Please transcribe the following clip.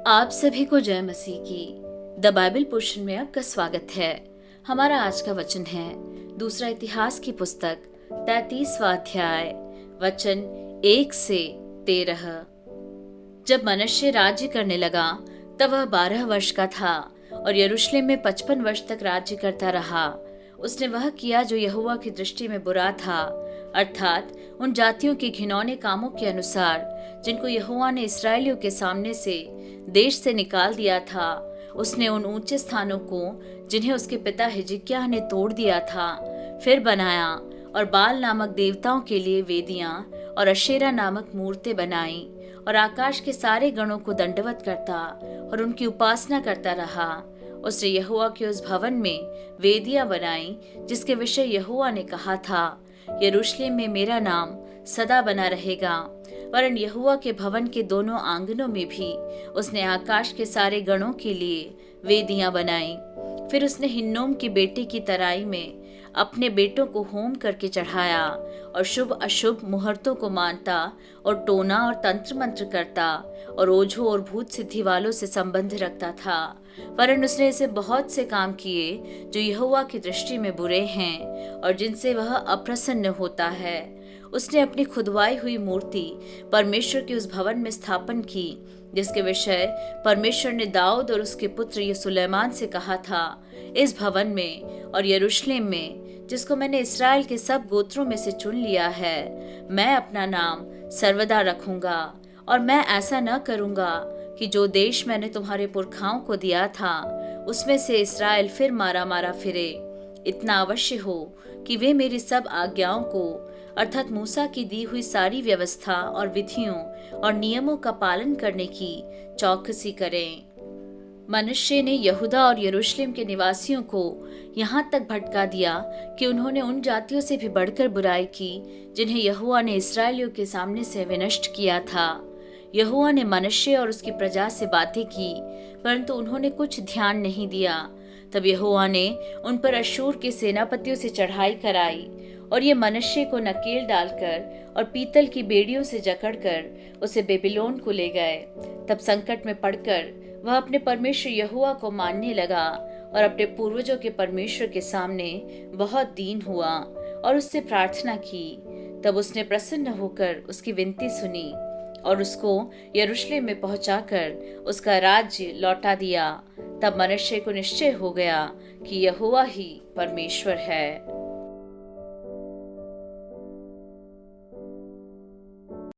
आप सभी को जय मसीह की द बाइबल पोर्शन में आपका स्वागत है। हमारा आज का वचन है दूसरा इतिहास की पुस्तक 33वां अध्याय वचन 1 से 13। जब मनश्शे राज्य करने लगा तब वह 12 वर्ष का था और यरूशलेम में 55 वर्ष तक राज्य करता रहा। उसने वह किया जो यहोवा की दृष्टि में बुरा था, अर्थात उन जातियों के घिनौने कामों के अनुसार जिनको यहोवा ने इस्राएलियों के सामने से देश से निकाल दिया था। उसने उन ऊंचे स्थानों को जिन्हें उसके पिता हिजकिय्याह ने तोड़ दिया था फिर बनाया और बाल नामक देवताओं के लिए वेदियां और अशेरा नामक मूर्तें बनाई और आकाश के सारे गणों को दंडवत करता और उनकी उपासना करता रहा। उसने यहोवा के उस भवन में वेदियां बनाई जिसके विषय यहोवा ने कहा था, यरूशलेम में मेरा नाम सदा बना रहेगा। वरन यहोवा के भवन के दोनों आंगनों में भी उसने आकाश के सारे गणों के लिए वेदियां बनाई। फिर उसने हिन्नोम की बेटे की तराई में अपने बेटों को होम करके चढ़ाया और शुभ अशुभ मुहूर्तों को मानता और टोना और तंत्र मंत्र करता और ओझों और भूत सिद्धि वालों से संबंध रखता था। वरन उसने ऐसे बहुत से काम किए जो यहोवा की दृष्टि में बुरे हैं और जिनसे वह अप्रसन्न होता है। उसने अपनी खुदवाई हुई मूर्ति परमेश्वर के उस भवन में स्थापन की जिसके विषय परमेश्वर ने दाऊद और उसके पुत्र सुलेमान से कहा था, इस भवन में और यरूशलेम में जिसको मैंने इस्राएल के सब गोत्रों में से चुन लिया है, मैं अपना नाम सर्वदा रखूंगा और मैं ऐसा न करूंगा कि जो देश मैंने तुम्हारे पुरखाओं को दिया था उसमें से इस्राएल फिर मारा मारा फिरे। इतना अवश्य हो कि वे मेरी सब आज्ञाओं को अर्थात मूसा की दी हुई सारी व्यवस्था और विधियों और नियमों का पालन करने की चौकसी करें। मनश्शे ने यहूदा और यरूशलेम के निवासियों को यहाँ तक भटका दिया कि उन्होंने उन जातियों से भी बढ़कर बुराई की जिन्हें यहोवा ने इस्राएलियों के सामने से विनष्ट किया था। यहोवा ने मनश्शे और उसकी प्रजा से बातें की परंतु उन्होंने कुछ ध्यान नहीं दिया। तब यहोवा ने उन पर अश्शूर के सेनापतियों से चढ़ाई कराई और ये मनश्शे को नकेल डालकर और पीतल की बेड़ियों से जकड़कर उसे बेबीलोन को ले गए। तब संकट में पड़कर वह अपने परमेश्वर यहोवा को मानने लगा और अपने पूर्वजों के परमेश्वर के सामने बहुत दीन हुआ और उससे प्रार्थना की। तब उसने प्रसन्न होकर उसकी विनती सुनी और उसको यरूशलेम में पहुंचाकर उसका राज्य लौटा दिया। तब मनश्शे को निश्चय हो गया कि यहोवा ही परमेश्वर है।